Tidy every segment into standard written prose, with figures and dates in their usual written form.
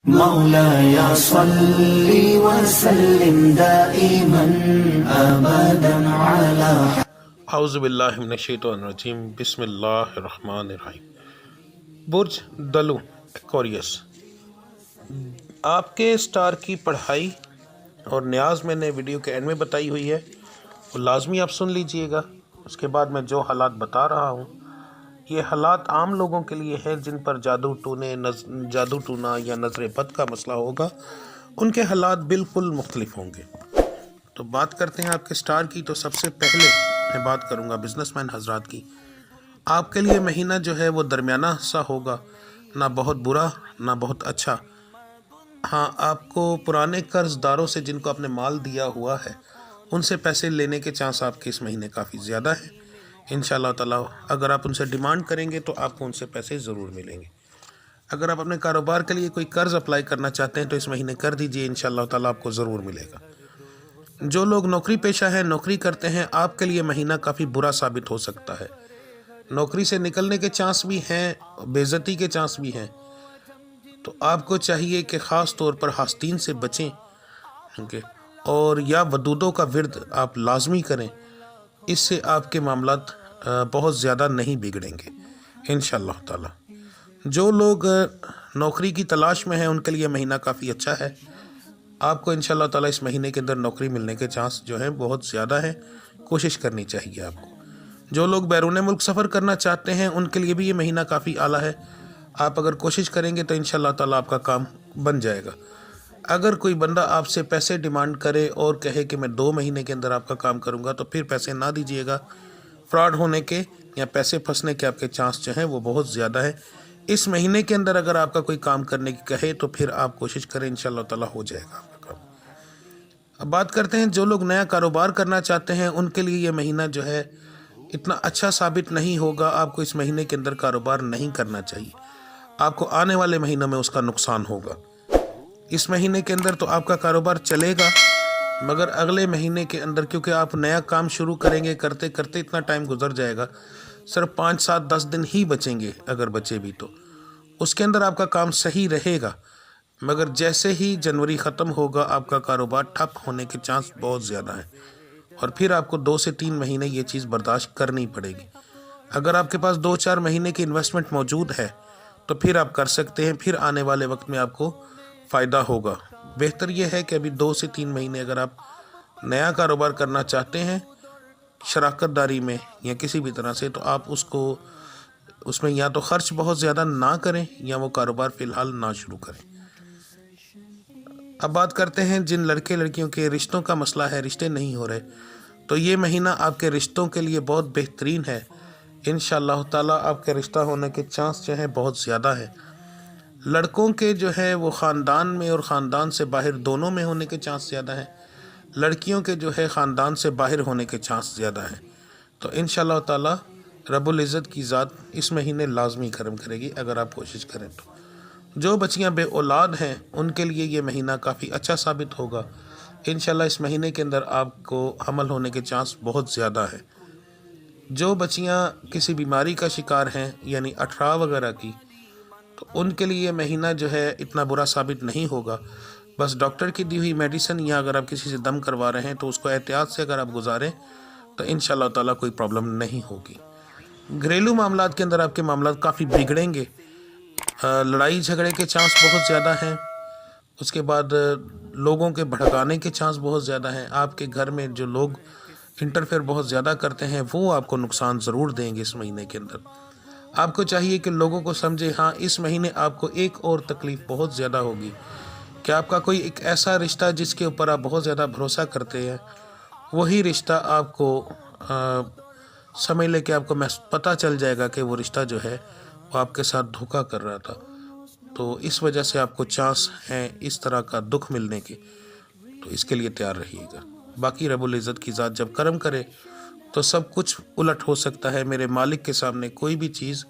مولاي صل وسلم دائما ابدا على اعوذ باللہ من الشیطان الرجیم بسم اللہ الرحمن الرحیم۔ برج دلو ایکوریس، آپ کے سٹار کی پڑھائی اور نیاز میں نے ویڈیو کے اینڈ میں بتائی ہوئی ہے، وہ لازمی آپ سن لیجئے گا۔ اس کے بعد میں جو حالات بتا رہا ہوں یہ حالات عام لوگوں کے لیے ہیں جن پر جادو ٹونا یا نظر بد کا مسئلہ ہوگا، ان کے حالات بالکل مختلف ہوں گے۔ تو بات کرتے ہیں آپ کے سٹار کی، تو سب سے پہلے میں بات کروں گا بزنس مین حضرات کی۔ آپ کے لیے مہینہ جو ہے وہ درمیانہ سا ہوگا، نہ بہت برا نہ بہت اچھا۔ ہاں، آپ کو پرانے قرض داروں سے جن کو آپ نے مال دیا ہوا ہے ان سے پیسے لینے کے چانس آپ کے اس مہینے کافی زیادہ ہیں انشاءاللہ تعالیٰ۔ اگر آپ ان سے ڈیمانڈ کریں گے تو آپ کو ان سے پیسے ضرور ملیں گے۔ اگر آپ اپنے کاروبار کے لیے کوئی قرض اپلائی کرنا چاہتے ہیں تو اس مہینے کر دیجئے، انشاءاللہ تعالیٰ آپ کو ضرور ملے گا۔ جو لوگ نوکری پیشہ ہیں، نوکری کرتے ہیں، آپ کے لیے مہینہ کافی برا ثابت ہو سکتا ہے۔ نوکری سے نکلنے کے چانس بھی ہیں، بے عزتی کے چانس بھی ہیں۔ تو آپ کو چاہیے کہ خاص طور پر حاسدین سے بچیں، اور یا ودودوں کا ورد آپ لازمی کریں، اس سے آپ کے معاملات بہت زیادہ نہیں بگڑیں گے انشاءاللہ تعالی۔ جو لوگ نوکری کی تلاش میں ہیں ان کے لیے مہینہ کافی اچھا ہے۔ آپ کو انشاءاللہ تعالی اس مہینے کے اندر نوکری ملنے کے چانس جو ہیں بہت زیادہ ہیں، کوشش کرنی چاہیے آپ کو۔ جو لوگ بیرون ملک سفر کرنا چاہتے ہیں ان کے لیے بھی یہ مہینہ کافی اعلیٰ ہے۔ آپ اگر کوشش کریں گے تو انشاءاللہ تعالی آپ کا کام بن جائے گا۔ اگر کوئی بندہ آپ سے پیسے ڈیمانڈ کرے اور کہے کہ میں 2 مہینے کے اندر آپ کا کام کروں گا تو پھر پیسے نہ دیجیے گا۔ فراڈ ہونے کے یا پیسے پھنسنے کے آپ کے چانس جو ہیں وہ بہت زیادہ ہیں۔ اس مہینے کے اندر اگر آپ کا کوئی کام کرنے کی کہے تو پھر آپ کوشش کریں، انشاءاللہ تعالی ہو جائے گا آپ کا کام۔ اب بات کرتے ہیں جو لوگ نیا کاروبار کرنا چاہتے ہیں ان کے لیے یہ مہینہ جو ہے اتنا اچھا ثابت نہیں ہوگا۔ آپ کو اس مہینے کے اندر کاروبار نہیں کرنا چاہیے، آپ کو آنے والے مہینوں میں اس کا نقصان ہوگا۔ اس مہینے کے اندر تو آپ کا کاروبار چلے گا، مگر اگلے مہینے کے اندر کیونکہ آپ نیا کام شروع کریں گے، کرتے کرتے اتنا ٹائم گزر جائے گا، صرف 5 7 10 دن ہی بچیں گے، اگر بچے بھی تو اس کے اندر آپ کا کام صحیح رہے گا، مگر جیسے ہی جنوری ختم ہوگا آپ کا کاروبار ٹھپ ہونے کے چانس بہت زیادہ ہیں، اور پھر آپ کو 2 سے 3 مہینے یہ چیز برداشت کرنی پڑے گی۔ اگر آپ کے پاس 2 4 مہینے کی انویسٹمنٹ موجود ہے تو پھر آپ کر سکتے ہیں، پھر آنے والے وقت میں آپ کو فائدہ ہوگا۔ بہتر یہ ہے کہ ابھی 2 سے 3 مہینے اگر آپ نیا کاروبار کرنا چاہتے ہیں شراکت داری میں یا کسی بھی طرح سے، تو آپ اس میں یا تو خرچ بہت زیادہ نہ کریں یا وہ کاروبار فی الحال نہ شروع کریں۔ اب بات کرتے ہیں جن لڑکے لڑکیوں کے رشتوں کا مسئلہ ہے، رشتے نہیں ہو رہے، تو یہ مہینہ آپ کے رشتوں کے لیے بہت بہترین ہے انشاءاللہ تعالی۔ آپ کے رشتہ ہونے کے چانس جو ہیں بہت زیادہ ہیں۔ لڑکوں کے جو ہے وہ خاندان میں اور خاندان سے باہر دونوں میں ہونے کے چانس زیادہ ہیں، لڑکیوں کے جو ہے خاندان سے باہر ہونے کے چانس زیادہ ہیں۔ تو انشاءاللہ تعالی رب العزت کی ذات اس مہینے لازمی کرم کرے گی اگر آپ کوشش کریں تو۔ جو بچیاں بے اولاد ہیں ان کے لیے یہ مہینہ کافی اچھا ثابت ہوگا انشاءاللہ۔ اس مہینے کے اندر آپ کو حمل ہونے کے چانس بہت زیادہ ہیں۔ جو بچیاں کسی بیماری کا شکار ہیں یعنی 18 وغیرہ کی، تو ان کے لیے یہ مہینہ جو ہے اتنا برا ثابت نہیں ہوگا۔ بس ڈاکٹر کی دی ہوئی میڈیسن یا اگر آپ کسی سے دم کروا رہے ہیں تو اس کو احتیاط سے اگر آپ گزاریں تو انشاءاللہ تعالیٰ کوئی پرابلم نہیں ہوگی۔ گھریلو معاملات کے اندر آپ کے معاملات کافی بگڑیں گے، لڑائی جھگڑے کے چانس بہت زیادہ ہیں، اس کے بعد لوگوں کے بھڑکانے کے چانس بہت زیادہ ہیں۔ آپ کے گھر میں جو لوگ انٹرفیئر بہت زیادہ کرتے ہیں وہ آپ کو نقصان ضرور دیں گے اس مہینے کے اندر۔ آپ کو چاہیے کہ لوگوں کو سمجھے، ہاں اس مہینے آپ کو ایک اور تکلیف بہت زیادہ ہوگی کہ آپ کا کوئی ایک ایسا رشتہ جس کے اوپر آپ بہت زیادہ بھروسہ کرتے ہیں، وہی رشتہ آپ کو سمجھ لے کہ آپ کو پتہ چل جائے گا کہ وہ رشتہ جو ہے وہ آپ کے ساتھ دھوکہ کر رہا تھا، تو اس وجہ سے آپ کو چانس ہیں اس طرح کا دکھ ملنے کے، تو اس کے لیے تیار رہیے گا۔ باقی رب العزت کی ذات جب کرم کرے تو سب کچھ الٹ ہو سکتا ہے۔ میرے مالک کے سامنے کوئی بھی چیز،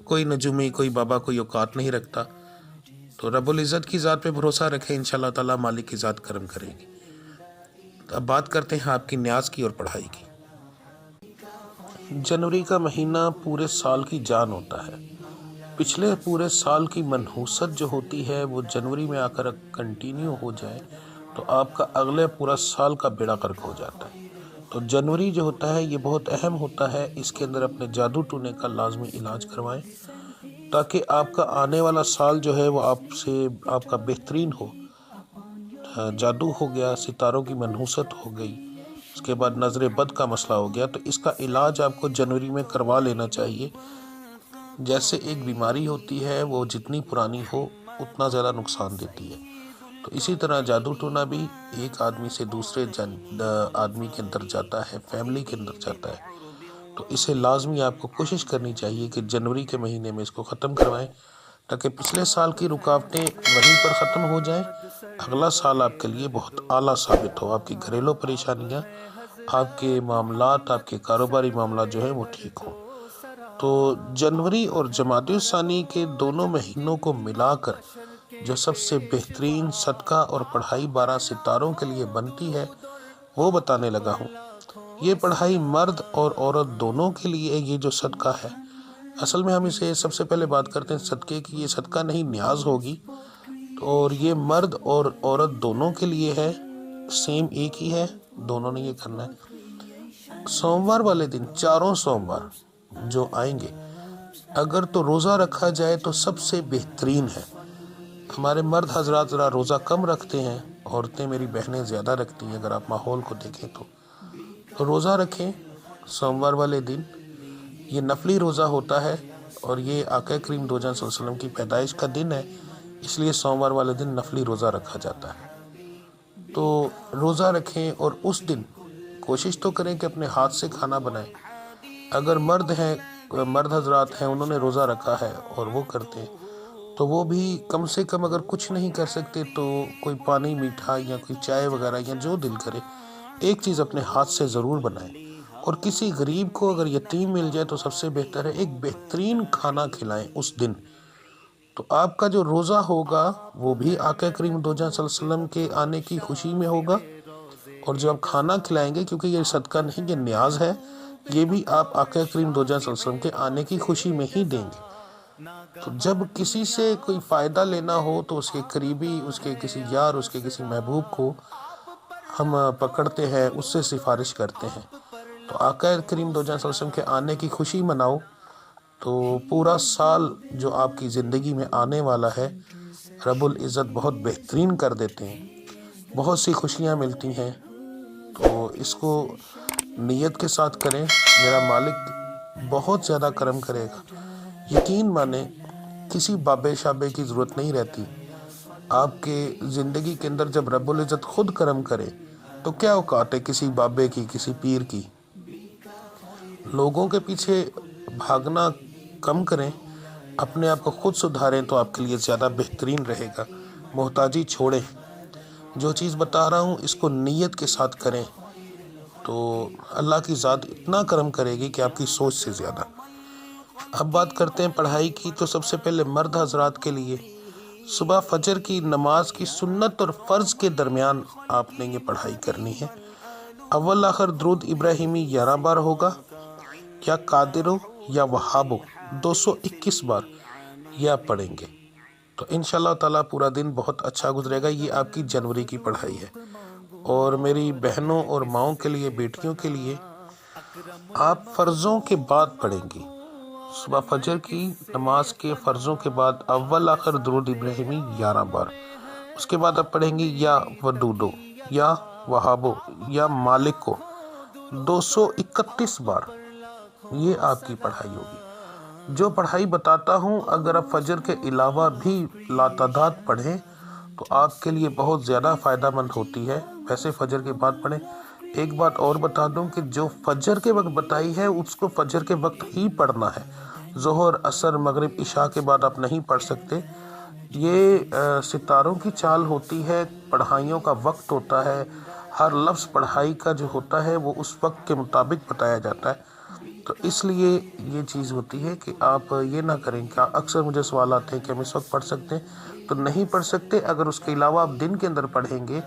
کوئی نجومی، کوئی بابا، کوئی اوقات نہیں رکھتا، تو رب العزت کی ذات پہ بھروسہ رکھیں، انشاءاللہ تعالیٰ مالک کی ذات کرم کرے گی۔ اب بات کرتے ہیں آپ کی نیاز کی اور پڑھائی کی۔ جنوری کا مہینہ پورے سال کی جان ہوتا ہے، پچھلے پورے سال کی منحوست جو ہوتی ہے وہ جنوری میں آ کر کنٹینیو ہو جائے تو آپ کا اگلے پورا سال کا بیڑا غرق ہو جاتا ہے۔ تو جنوری جو ہوتا ہے یہ بہت اہم ہوتا ہے، اس کے اندر اپنے جادو ٹونے کا لازمی علاج کروائیں تاکہ آپ کا آنے والا سال جو ہے وہ آپ کا بہترین ہو۔ جادو ہو گیا، ستاروں کی منحوست ہو گئی، اس کے بعد نظر بد کا مسئلہ ہو گیا، تو اس کا علاج آپ کو جنوری میں کروا لینا چاہیے۔ جیسے ایک بیماری ہوتی ہے وہ جتنی پرانی ہو اتنا زیادہ نقصان دیتی ہے، تو اسی طرح جادو ٹونا بھی ایک آدمی سے دوسرے آدمی کے اندر جاتا ہے، فیملی کے اندر جاتا ہے، تو اسے لازمی آپ کو کوشش کرنی چاہیے کہ جنوری کے مہینے میں اس کو ختم کروائیں تاکہ پچھلے سال کی رکاوٹیں وہیں پر ختم ہو جائیں، اگلا سال آپ کے لیے بہت اعلیٰ ثابت ہو، آپ کی گھریلو پریشانیاں، آپ کے معاملات، آپ کے کاروباری معاملات جو ہیں وہ ٹھیک ہوں۔ تو جنوری اور جمادی الثانی کے دونوں مہینوں کو ملا کر جو سب سے بہترین صدقہ اور پڑھائی 12 ستاروں کے لیے بنتی ہے وہ بتانے لگا ہوں۔ یہ پڑھائی مرد اور عورت دونوں کے لیے یہ جو صدقہ ہے، اصل میں ہم اسے سب سے پہلے بات کرتے ہیں صدقے کی، یہ صدقہ نہیں نیاز ہوگی، اور یہ مرد اور عورت دونوں کے لیے ہے، سیم ایک ہی ہے، دونوں نے یہ کرنا ہے۔ سوموار والے دن، چاروں سوموار جو آئیں گے، اگر تو روزہ رکھا جائے تو سب سے بہترین ہے۔ ہمارے مرد حضرات ذرا روزہ کم رکھتے ہیں، عورتیں میری بہنیں زیادہ رکھتی ہیں، اگر آپ ماحول کو دیکھیں تو روزہ رکھیں سوموار والے دن۔ یہ نفلی روزہ ہوتا ہے اور یہ آقا کریم دو جہاں صلی اللہ علیہ وسلم کی پیدائش کا دن ہے، اس لیے سوموار والے دن نفلی روزہ رکھا جاتا ہے۔ تو روزہ رکھیں اور اس دن کوشش تو کریں کہ اپنے ہاتھ سے کھانا بنائیں۔ اگر مرد حضرات ہیں، انہوں نے روزہ رکھا ہے اور وہ کرتے ہیں تو وہ بھی کم سے کم اگر کچھ نہیں کر سکتے تو کوئی پانی میٹھا یا کوئی چائے وغیرہ یا جو دل کرے ایک چیز اپنے ہاتھ سے ضرور بنائیں، اور کسی غریب کو اگر یتیم مل جائے تو سب سے بہتر ہے ایک بہترین کھانا کھلائیں اس دن۔ تو آپ کا جو روزہ ہوگا وہ بھی آقا کریم دو جہاں صلی اللہ علیہ وسلم کے آنے کی خوشی میں ہوگا، اور جو آپ کھانا کھلائیں گے کیونکہ یہ صدقہ نہیں، یہ نیاز ہے، یہ بھی آپ آقا کریم دو جہاں صلی اللہ علیہ وسلم کے آنے کی خوشی میں ہی دیں گے۔ تو جب کسی سے کوئی فائدہ لینا ہو تو اس کے قریبی، اس کے کسی یار، اس کے کسی محبوب کو ہم پکڑتے ہیں، اس سے سفارش کرتے ہیں۔ تو آقا کریم دو جہاں صلی اللہ علیہ وسلم کے آنے کی خوشی مناؤ، تو پورا سال جو آپ کی زندگی میں آنے والا ہے رب العزت بہت بہترین کر دیتے ہیں، بہت سی خوشیاں ملتی ہیں۔ تو اس کو نیت کے ساتھ کریں، میرا مالک بہت زیادہ کرم کرے گا، یقین مانیں، کسی بابے شابے کی ضرورت نہیں رہتی۔ آپ کے زندگی کے اندر جب رب العزت خود کرم کرے تو کیا اوقات ہے کسی بابے کی، کسی پیر کی۔ لوگوں کے پیچھے بھاگنا کم کریں، اپنے آپ کو خود سدھاریں تو آپ کے لیے زیادہ بہترین رہے گا۔ محتاجی چھوڑیں، جو چیز بتا رہا ہوں اس کو نیت کے ساتھ کریں تو اللہ کی ذات اتنا کرم کرے گی کہ آپ کی سوچ سے زیادہ۔ اب بات کرتے ہیں پڑھائی کی، تو سب سے پہلے مرد حضرات کے لیے صبح فجر کی نماز کی سنت اور فرض کے درمیان آپ نے یہ پڑھائی کرنی ہے۔ اول آخر درود ابراہیمی 11 بار ہوگا، یا قادرو یا وہابو 221 بار یہ آپ پڑھیں گے، تو انشاءاللہ تعالیٰ پورا دن بہت اچھا گزرے گا۔ یہ آپ کی جنوری کی پڑھائی ہے۔ اور میری بہنوں اور ماؤں کے لیے، بیٹیوں کے لیے، آپ فرضوں کے بعد پڑھیں گی، صبح فجر کی نماز کے فرضوں کے بعد اول آخر درود ابراہیمی 11 بار، اس کے بعد آپ پڑھیں گی یا ودودو یا وہابو یا مالک کو 231 بار، یہ آپ کی پڑھائی ہوگی۔ جو پڑھائی بتاتا ہوں اگر آپ فجر کے علاوہ بھی لاتعداد پڑھیں تو آپ کے لیے بہت زیادہ فائدہ مند ہوتی ہے، ویسے فجر کے بعد پڑھیں۔ ایک بات اور بتا دوں کہ جو فجر کے وقت بتائی ہے اس کو فجر کے وقت ہی پڑھنا ہے، ظہر، عصر، مغرب، عشاء کے بعد آپ نہیں پڑھ سکتے۔ یہ ستاروں کی چال ہوتی ہے، پڑھائیوں کا وقت ہوتا ہے، ہر لفظ پڑھائی کا جو ہوتا ہے وہ اس وقت کے مطابق بتایا جاتا ہے، تو اس لیے یہ چیز ہوتی ہے کہ آپ یہ نہ کریں کہ اکثر مجھے سوال آتے ہیں کہ ہم اس وقت پڑھ سکتے ہیں، تو نہیں پڑھ سکتے۔ اگر اس کے علاوہ آپ دن کے اندر پڑھیں گے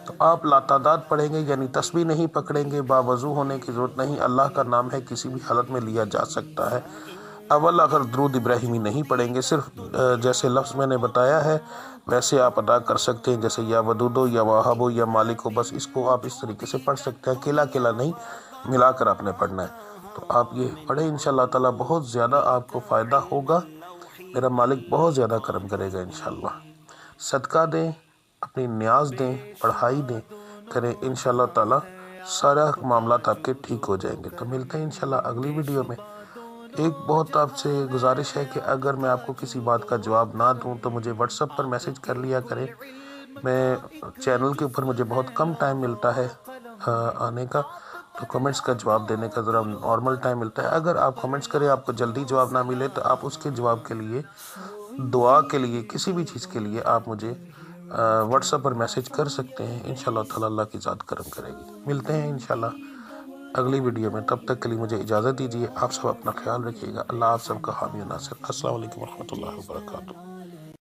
تو آپ لاتعداد پڑھیں گے، یعنی تسبیح نہیں پکڑیں گے، باوضو ہونے کی ضرورت نہیں، اللہ کا نام ہے کسی بھی حالت میں لیا جا سکتا ہے۔ اول اگر درود ابراہیمی نہیں پڑھیں گے، صرف جیسے لفظ میں نے بتایا ہے ویسے آپ ادا کر سکتے ہیں، جیسے یا ودودو یا وہابو یا مالکو، بس اس کو آپ اس طریقے سے پڑھ سکتے ہیں، اکیلا اکیلا نہیں، ملا کر آپ نے پڑھنا ہے۔ تو آپ یہ پڑھیں، انشاءاللہ تعالیٰ بہت زیادہ آپ کو فائدہ ہوگا، میرا مالک بہت زیادہ کرم کرے گا انشاءاللہ۔ صدقہ دیں، اپنی نیاز دیں، پڑھائی دیں، کریں، انشاءاللہ تعالیٰ سارا معاملات آپ کے ٹھیک ہو جائیں گے۔ تو ملتے ہیں انشاءاللہ اگلی ویڈیو میں۔ ایک بہت آپ سے گزارش ہے کہ اگر میں آپ کو کسی بات کا جواب نہ دوں تو مجھے واٹس ایپ پر میسج کر لیا کریں۔ میں چینل کے اوپر مجھے بہت کم ٹائم ملتا ہے آنے کا، تو کمنٹس کا جواب دینے کا ذرا نارمل ٹائم ملتا ہے۔ اگر آپ کمنٹس کریں، آپ کو جلدی جواب نہ ملے، تو آپ اس کے جواب کے لیے، دعا کے لیے، کسی بھی چیز کے لیے آپ مجھے واٹس ایپ پر میسج کر سکتے ہیں۔ انشاءاللہ تعالیٰ اللہ کی ذات کرم کرے گی۔ ملتے ہیں انشاءاللہ اگلی ویڈیو میں، تب تک کے لیے مجھے اجازت دیجیے۔ آپ سب اپنا خیال رکھیے گا۔ اللہ آپ سب کا حامی و ناصر۔ السلام علیکم ورحمۃ اللہ وبرکاتہ۔